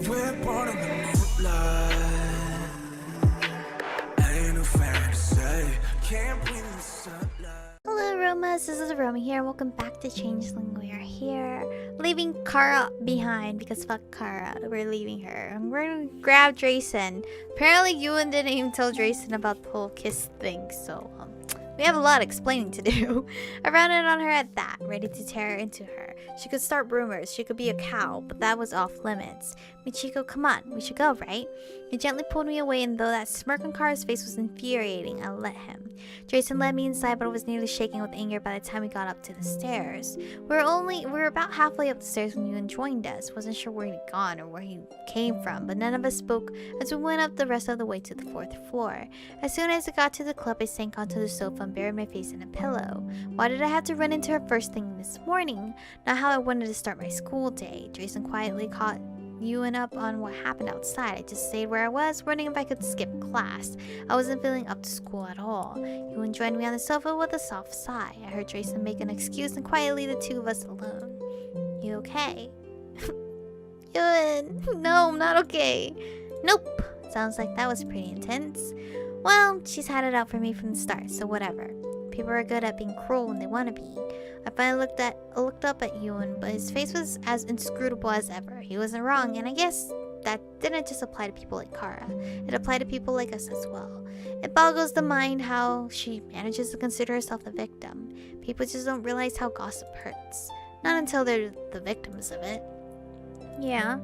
We're born in the moonlight. Ain't no fantasy. Can't breathe in the sunlight. Hello Aromas, this is Aromie here. Welcome back to Changeling. We are here leaving Kara behind because fuck Kara. We're leaving her. We're gonna grab Drayson. Apparently Ewan didn't even tell Drayson about the whole kiss thing, so we have a lot of explaining to do. I rounded on her at that, ready to tear into her. She could start rumors, she could be a cow, but that was off limits. Michiko, come on, we should go, right? He gently pulled me away, and though that smirk on Kara's face was infuriating, I let him. Jason led me inside, but I was nearly shaking with anger by the time we got up to the stairs. We were about halfway up the stairs when Ewan joined us. Wasn't sure where he'd gone or where he came from, but none of us spoke as we went up the rest of the way to the 4th floor. As soon as I got to the club, I sank onto the sofa and buried my face in a pillow. Why did I have to run into her first thing this morning? Not how I wanted to start my school day. Jason quietly caught Ewan up on what happened outside. I just stayed where I was, wondering if I could skip class. I wasn't feeling up to school at all. Ewan joined me on the sofa with a soft sigh. I heard Jason make an excuse and quietly the two of us alone. You okay? Ewan, no, I'm not okay. Nope. Sounds like that was pretty intense. Well, she's had it out for me from the start, so whatever. People are good at being cruel when they want to be. I finally looked up at Ewan, but his face was as inscrutable as ever. He wasn't wrong, and I guess that didn't just apply to people like Kara. It applied to people like us as well. It boggles the mind how she manages to consider herself the victim. People just don't realize how gossip hurts. Not until they're the victims of it. Yeah.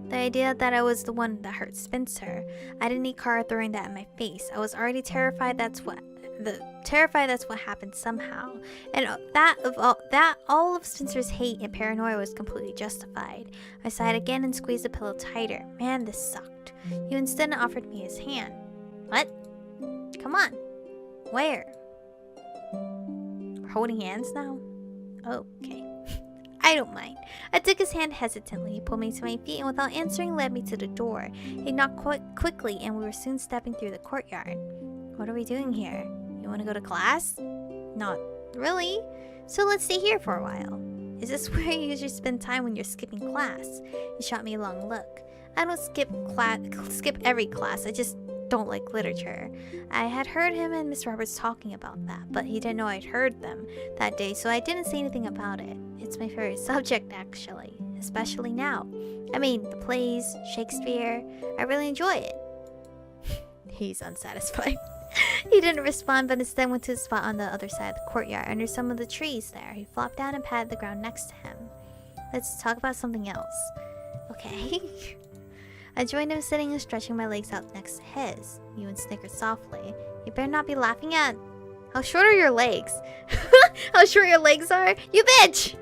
The idea that I was the one that hurt Spencer. I didn't need Kara throwing that in my face. I was already terrified that's what happened somehow. And all of Spencer's hate and paranoia was completely justified. I sighed again and squeezed the pillow tighter. Man, this sucked. He instead offered me his hand. What? Come on. Where? We're holding hands now? Oh, okay. I don't mind. I took his hand hesitantly. He pulled me to my feet and without answering led me to the door. He knocked quickly and we were soon stepping through the courtyard. What are we doing here? You want to go to class? Not really. So let's stay here for a while. Is this where you usually spend time when you're skipping class? He shot me a long look. I don't skip every class. I just don't like literature. I had heard him and Miss Roberts talking about that, but he didn't know I'd heard them that day, so I didn't say anything about it. It's my favorite subject, actually, especially now. I mean, the plays, Shakespeare, I really enjoy it. He's unsatisfied. He didn't respond, but instead went to the spot on the other side of the courtyard, under some of the trees there. He flopped down and patted the ground next to him. Let's talk about something else. Okay. I joined him sitting and stretching my legs out next to his. Ewan snickered softly. You better not be laughing at... How short are your legs? How short your legs are? You bitch!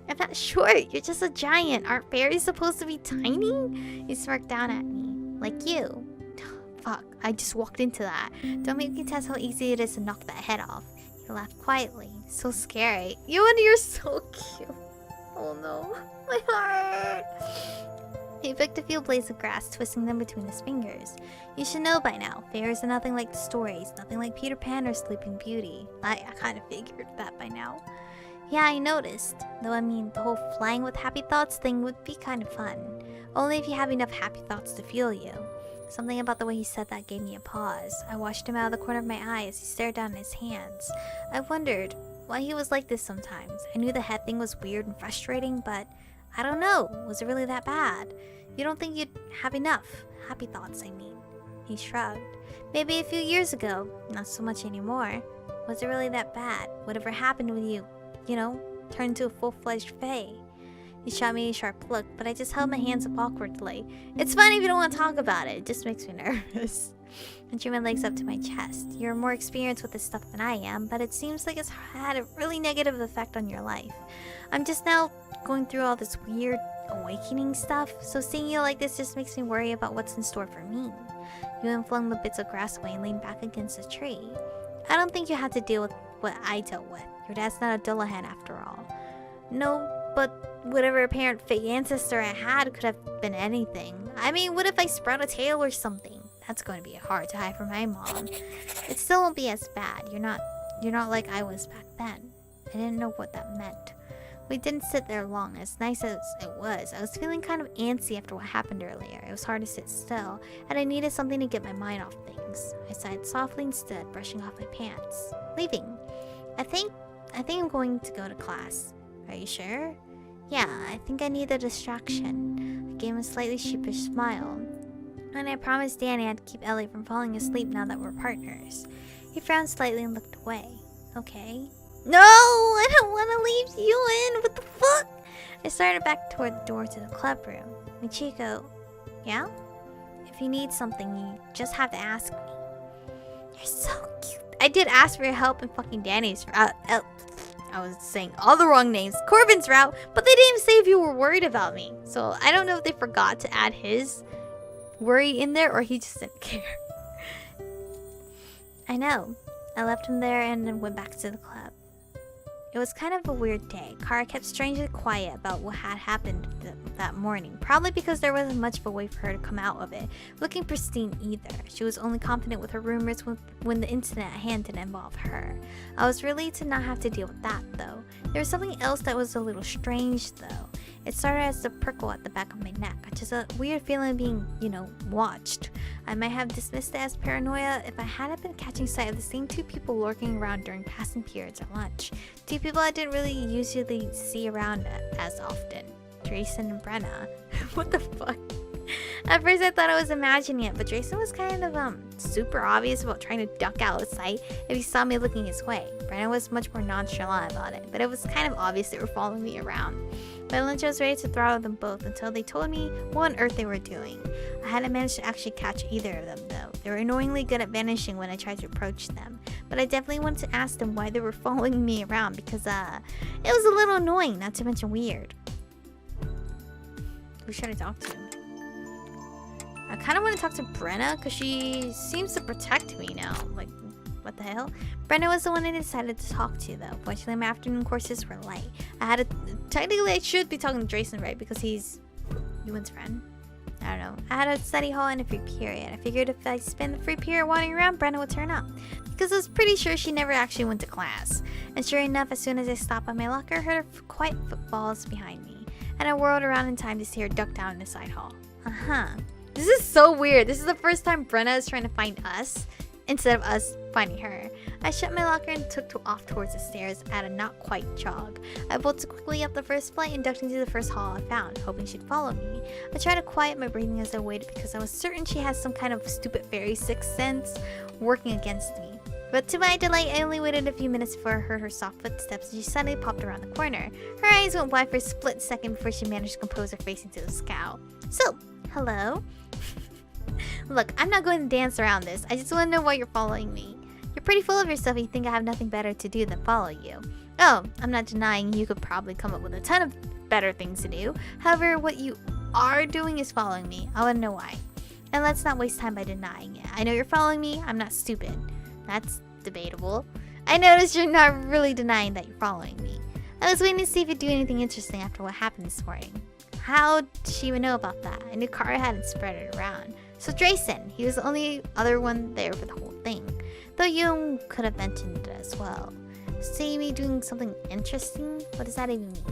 I'm not short. You're just a giant. Aren't fairies supposed to be tiny? He smirked down at me. Like you. Fuck, I just walked into that. Don't make me test how easy it is to knock that head off. He laughed quietly. So scary. Ewan, you're so cute. Oh no. My heart. He picked a few blades of grass, twisting them between his fingers. You should know by now, fairies are nothing like the stories, nothing like Peter Pan or Sleeping Beauty. I kind of figured that by now. Yeah, I noticed. Though I mean, the whole flying with happy thoughts thing would be kind of fun. Only if you have enough happy thoughts to fuel you. Something about the way he said that gave me a pause. I watched him out of the corner of my eye as he stared down at his hands. I wondered why he was like this sometimes. I knew the head thing was weird and frustrating, but I don't know. Was it really that bad? You don't think you'd have enough? Happy thoughts, I mean. He shrugged. Maybe a few years ago. Not so much anymore. Was it really that bad? Whatever happened when you turned into a full-fledged fae? He shot me a sharp look, but I just held my hands up awkwardly. It's fine if you don't want to talk about it. It just makes me nervous. I drew my legs up to my chest. You're more experienced with this stuff than I am, but it seems like it's had a really negative effect on your life. I'm just now going through all this weird awakening stuff, so seeing you like this just makes me worry about what's in store for me. Ewan flung the bits of grass away and leaned back against a tree. I don't think you had to deal with what I dealt with. Your dad's not a Dullahan after all. No, but whatever apparent fake ancestor I had could have been anything. I mean, what if I sprout a tail or something? That's going to be hard to hide from my mom. It still won't be as bad. You're not like I was back then. I didn't know what that meant. We didn't sit there long, as nice as it was. I was feeling kind of antsy after what happened earlier. It was hard to sit still, and I needed something to get my mind off things. I sighed softly instead, brushing off my pants. Leaving. I think I'm going to go to class. Are you sure? Yeah, I think I need a distraction. I gave him a slightly sheepish smile. And I promised Danny I'd keep Ellie from falling asleep now that we're partners. He frowned slightly and looked away. Okay. No! I don't want to leave you in! What the fuck? I started back toward the door to the club room. Michiko. Yeah? If you need something, you just have to ask me. You're so cute. I did ask for your help in fucking Danny's route. I was saying all the wrong names. Corbin's route, but they didn't even say if you were worried about me. So I don't know if they forgot to add his worry in there or he just didn't care. I know. I left him there and then went back to the club. It was kind of a weird day. Kara kept strangely quiet about what had happened that morning, probably because there wasn't much of a way for her to come out of it, looking pristine either. She was only confident with her rumors when the incident at hand didn't involve her. I was relieved to not have to deal with that, though. There was something else that was a little strange, though. It started as a prickle at the back of my neck, just a weird feeling of being, watched. I might have dismissed it as paranoia if I hadn't been catching sight of the same two people lurking around during passing periods at lunch. Two people I didn't really usually see around as often. Drayson and Brenna. What the fuck? At first I thought I was imagining it, but Drayson was kind of super obvious about trying to duck out of sight if he saw me looking his way. Brenna was much more nonchalant about it, but it was kind of obvious they were following me around. By lunch I was ready to throttle them both until they told me what on earth they were doing. I hadn't managed to actually catch either of them though. They were annoyingly good at vanishing when I tried to approach them. But I definitely wanted to ask them why they were following me around because it was a little annoying, not to mention weird. Who should I talk to? I kind of want to talk to Brenna because she seems to protect me now. Like, what the hell? Brenna was the one I decided to talk to though. Fortunately, my afternoon courses were light. Technically I should be talking to Drayson, right? Because he's Ewan's friend. I don't know. I had a study hall and a free period. I figured if I spent the free period wandering around, Brenna would turn up. Because I was pretty sure she never actually went to class. And sure enough, as soon as I stopped by my locker, I heard her quiet footfalls behind me. And I whirled around in time to see her duck down in the side hall. This is so weird. This is the first time Brenna is trying to find us instead of us finding her. I shut my locker and took off towards the stairs at a not quite jog. I bolted quickly up the first flight and ducked into the first hall I found, hoping she'd follow me. I tried to quiet my breathing as I waited because I was certain she had some kind of stupid fairy sixth sense working against me. But to my delight, I only waited a few minutes before I heard her soft footsteps and she suddenly popped around the corner. Her eyes went wide for a split second before she managed to compose her face into a scowl. So, hello? Look, I'm not going to dance around this. I just want to know why you're following me. You're pretty full of yourself and you think I have nothing better to do than follow you. Oh, I'm not denying you could probably come up with a ton of better things to do. However, what you are doing is following me. I want to know why. And let's not waste time by denying it. I know you're following me. I'm not stupid. That's debatable. I noticed you're not really denying that you're following me. I was waiting to see if you'd do anything interesting after what happened this morning. How did she even know about that? I knew Kara hadn't spread it around. So Drayson, he was the only other one there for the whole thing. Though you could have mentioned it as well. See me doing something interesting? What does that even mean?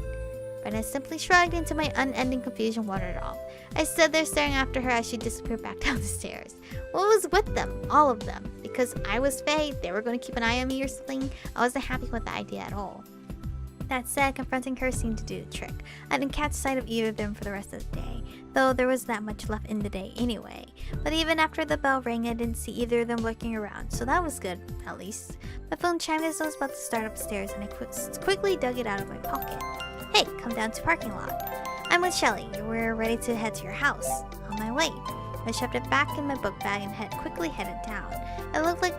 Brenna simply shrugged into my unending confusion wandered off. I stood there staring after her as she disappeared back down the stairs. What was with them? All of them. Because I was Faye, they were going to keep an eye on me or something. I wasn't happy with the idea at all. That said, confronting her seemed to do the trick. I didn't catch sight of either of them for the rest of the day, though there was that much left in the day anyway. But even after the bell rang, I didn't see either of them lurking around, so that was good, at least. My phone chimed as I was about to start upstairs, and I quickly dug it out of my pocket. Hey, come down to parking lot. I'm with Shelly. We're ready to head to your house. On my way. I shoved it back in my book bag and quickly headed down. It looked like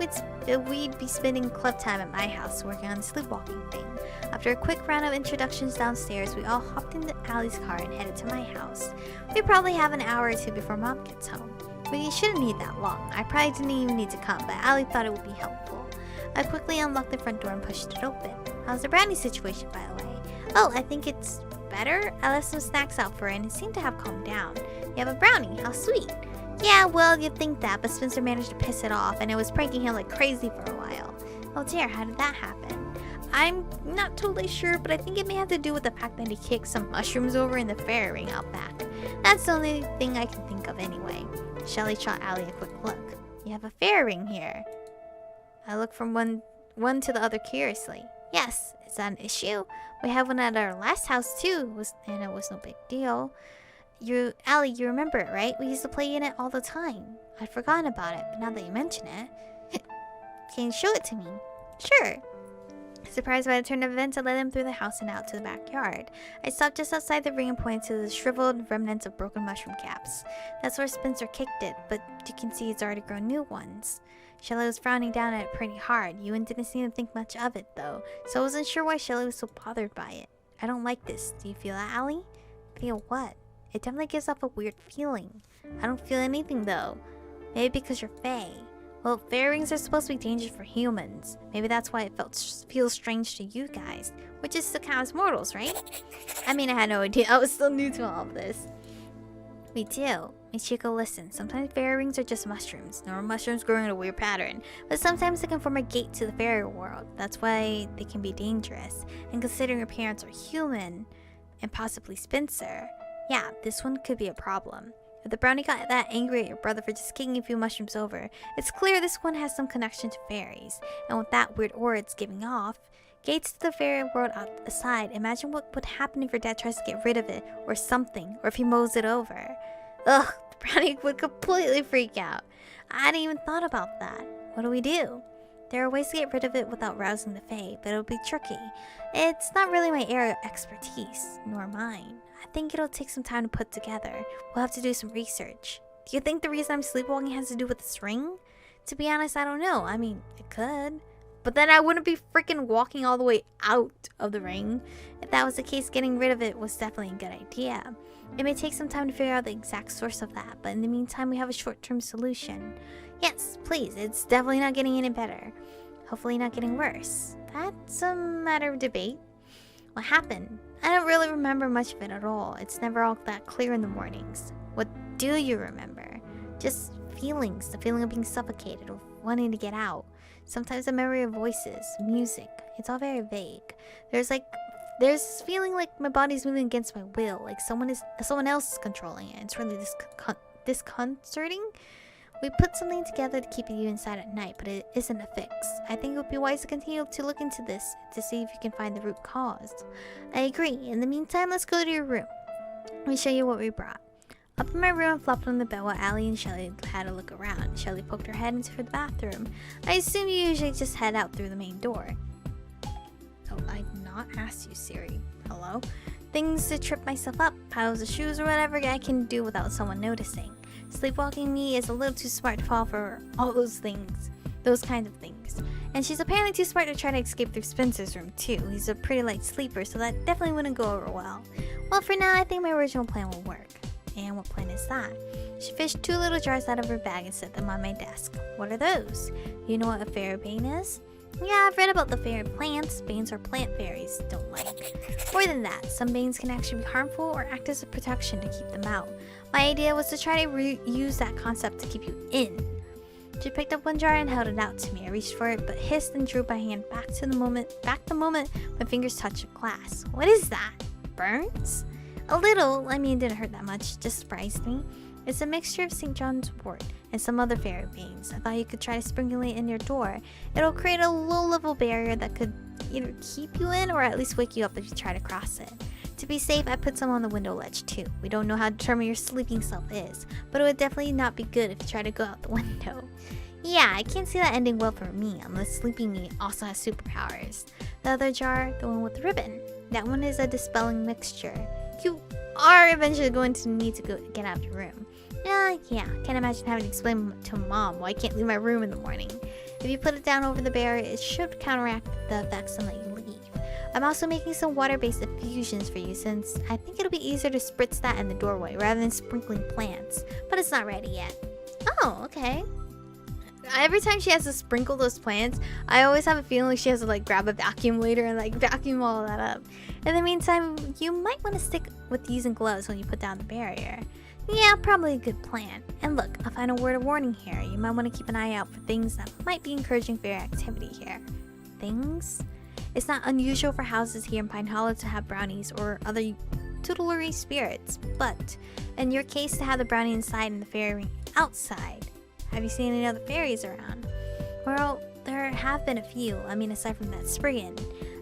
we'd be spending club time at my house working on the sleepwalking thing. After a quick round of introductions downstairs, we all hopped into Allie's car and headed to my house. We probably have an hour or two before Mom gets home. But you shouldn't need that long. I probably didn't even need to come, but Allie thought it would be helpful. I quickly unlocked the front door and pushed it open. How's the brownie situation, by the way? Oh, I think it's better. I left some snacks out for it and it seemed to have calmed down. You have a brownie. How sweet. Yeah, well, you'd think that, but Spencer managed to piss it off and it was pranking him like crazy for a while. Oh dear, how did that happen? I'm not totally sure, but I think it may have to do with the fact that he kicked some mushrooms over in the fairy ring out back. That's the only thing I can think of anyway. Shelly shot Allie a quick look. You have a fairy ring here. I looked from one to the other curiously. Yes, is that an issue? We have one at our last house too, and it was no big deal. Allie, you remember it, right? We used to play in it all the time. I'd forgotten about it, but now that you mention it, can you show it to me? Sure. Surprised by the turn of events, I led him through the house and out to the backyard. I stopped just outside the ring and pointed to the shriveled remnants of broken mushroom caps. That's where Spencer kicked it, but you can see it's already grown new ones. Shelly was frowning down at it pretty hard. Ewan didn't seem to think much of it, though, so I wasn't sure why Shelly was so bothered by it. I don't like this. Do you feel that, Allie? Feel what? It definitely gives off a weird feeling. I don't feel anything, though. Maybe because you're Fae. Well, fairy rings are supposed to be dangerous for humans. Maybe that's why it feels strange to you guys. Which is to count as mortals, right? I mean, I had no idea. I was still new to all of this. We do. Michiko, listen. Sometimes fairy rings are just mushrooms. Normal mushrooms growing in a weird pattern. But sometimes they can form a gate to the fairy world. That's why they can be dangerous. And considering your parents are human, and possibly Spencer, yeah, this one could be a problem. If the brownie got that angry at your brother for just kicking a few mushrooms over, it's clear this one has some connection to fairies. And with that weird aura it's giving off, gates to the fairy world aside, imagine what would happen if your dad tries to get rid of it, or something, or if he mows it over. Ugh, the brownie would completely freak out. I hadn't even thought about that. What do we do? There are ways to get rid of it without rousing the Fae, but it'll be tricky. It's not really my area of expertise, nor mine. I think it'll take some time to put together. We'll have to do some research. Do you think the reason I'm sleepwalking has to do with this ring? To be honest, I don't know. I mean, it could. But then I wouldn't be freaking walking all the way out of the ring. If that was the case, getting rid of it was definitely a good idea. It may take some time to figure out the exact source of that, but in the meantime, we have a short-term solution. Yes, please. It's definitely not getting any better. Hopefully not getting worse. That's a matter of debate. What happened? I don't really remember much of it at all. It's never all that clear in the mornings. What do you remember? Just feelings. The feeling of being suffocated or wanting to get out. Sometimes a memory of voices, music. It's all very vague. There's this feeling like my body's moving against my will. Like someone else is controlling it. It's really disconcerting. We put something together to keep you inside at night, but it isn't a fix. I think it would be wise to continue to look into this to see if you can find the root cause. I agree. In the meantime, let's go to your room. Let me show you what we brought. Up in my room, I flopped on the bed while Allie and Shelly had a look around. Shelly poked her head into the bathroom. I assume you usually just head out through the main door. Oh, I'd not asked you, Siri. Hello? Things to trip myself up, piles of shoes or whatever I can do without someone noticing. Sleepwalking me is a little too smart to fall for all those kinds of things. And she's apparently too smart to try to escape through Spencer's room too. He's a pretty light sleeper, so that definitely wouldn't go over well. Well, for now, I think my original plan will work. And what plan is that? She fished 2 little jars out of her bag and set them on my desk. What are those? You know what a fairy bane is? Yeah, I've read about the fairy plants. Banes are plant fairies don't like. More than that, some banes can actually be harmful or act as a protection to keep them out. My idea was to try to use that concept to keep you in. She picked up one jar and held it out to me. I reached for it, but hissed and drew my hand back the moment my fingers touched the glass. What is that? Burns? A little. I mean, it didn't hurt that much. Just surprised me. It's a mixture of St. John's wort and some other fairy beans. I thought you could try to sprinkle it in your door. It'll create a low-level barrier that could either keep you in or at least wake you up if you try to cross it. To be safe, I put some on the window ledge too. We don't know how determined your sleeping self is, but it would definitely not be good if you try to go out the window. Yeah, I can't see that ending well for me, unless sleeping me also has superpowers. The other jar, the one with the ribbon, that one is a dispelling mixture. You are eventually going to need to get out of your room. Yeah, can't imagine having to explain to Mom why I can't leave my room in the morning. If you put it down over the barrier, it should counteract the effects and let you leave. I'm also making some water-based infusions for you since I think it'll be easier to spritz that in the doorway rather than sprinkling plants, but it's not ready yet. Oh, okay. Every time she has to sprinkle those plants, I always have a feeling like she has to like grab a vacuum later and like vacuum all that up. In the meantime, you might want to stick with using gloves when you put down the barrier. Yeah, probably a good plan. And look, a final word of warning here. You might want to keep an eye out for things that might be encouraging fairy activity here. Things? It's not unusual for houses here in Pine Hollow to have brownies or other tutelary spirits, but in your case to have the brownie inside and the fairy ring outside. Have you seen any other fairies around? Well, there have been a few. I mean, aside from that Spriggan.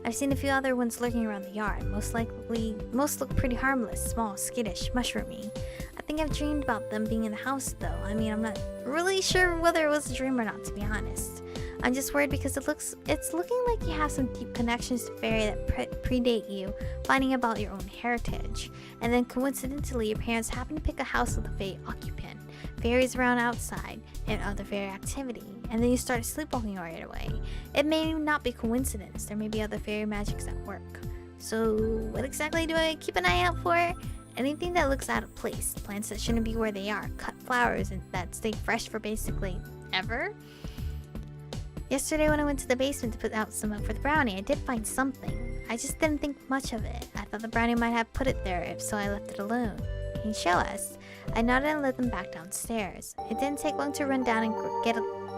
I've seen a few other ones lurking around the yard. Most look pretty harmless, small, skittish, mushroomy. I think I've dreamed about them being in the house though. I mean, I'm not really sure whether it was a dream or not, to be honest. I'm just worried because it's looking like you have some deep connections to fairy that predate you finding about your own heritage. And then coincidentally, your parents happen to pick a house with a fae occupant, fairies around outside, and other fairy activity. And then you start sleepwalking right away. It may not be coincidence. There may be other fairy magics at work. So what exactly do I keep an eye out for? Anything that looks out of place. Plants that shouldn't be where they are. Cut flowers and that stay fresh for basically ever. Yesterday when I went to the basement to put out some milk for the brownie, I did find something. I just didn't think much of it. I thought the brownie might have put it there, if so I left it alone. Can you show us? I nodded and led them back downstairs. It didn't take long to run down and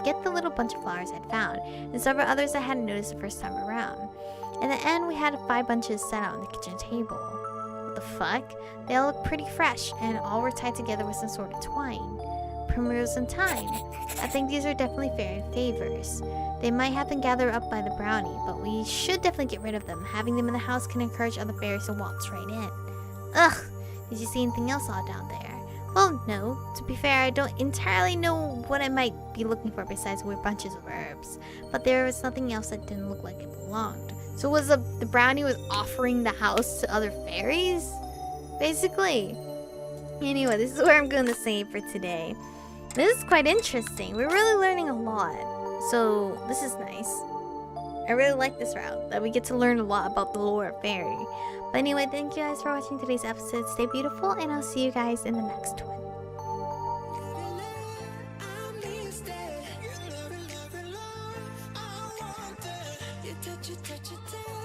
get the little bunch of flowers I'd found, and several others I hadn't noticed the first time around. In the end, we had 5 bunches set out on the kitchen table. What the fuck? They all looked pretty fresh, and all were tied together with some sort of twine. Primrose and thyme. I think these are definitely fairy favors. They might have been gathered up by the brownie, but we should definitely get rid of them. Having them in the house can encourage other fairies to waltz right in. Ugh! Did you see anything else odd down there? Well, no. To be fair, I don't entirely know what I might be looking for besides weird bunches of herbs. But there was nothing else that didn't look like it belonged. So was the brownie was offering the house to other fairies? Basically. Anyway, this is where I'm going to save for today. This is quite interesting. We're really learning a lot. So, this is nice. I really like this route, that we get to learn a lot about the lore of fairy. But anyway, thank you guys for watching today's episode. Stay beautiful, and I'll see you guys in the next one. touch it, touch it, touch it.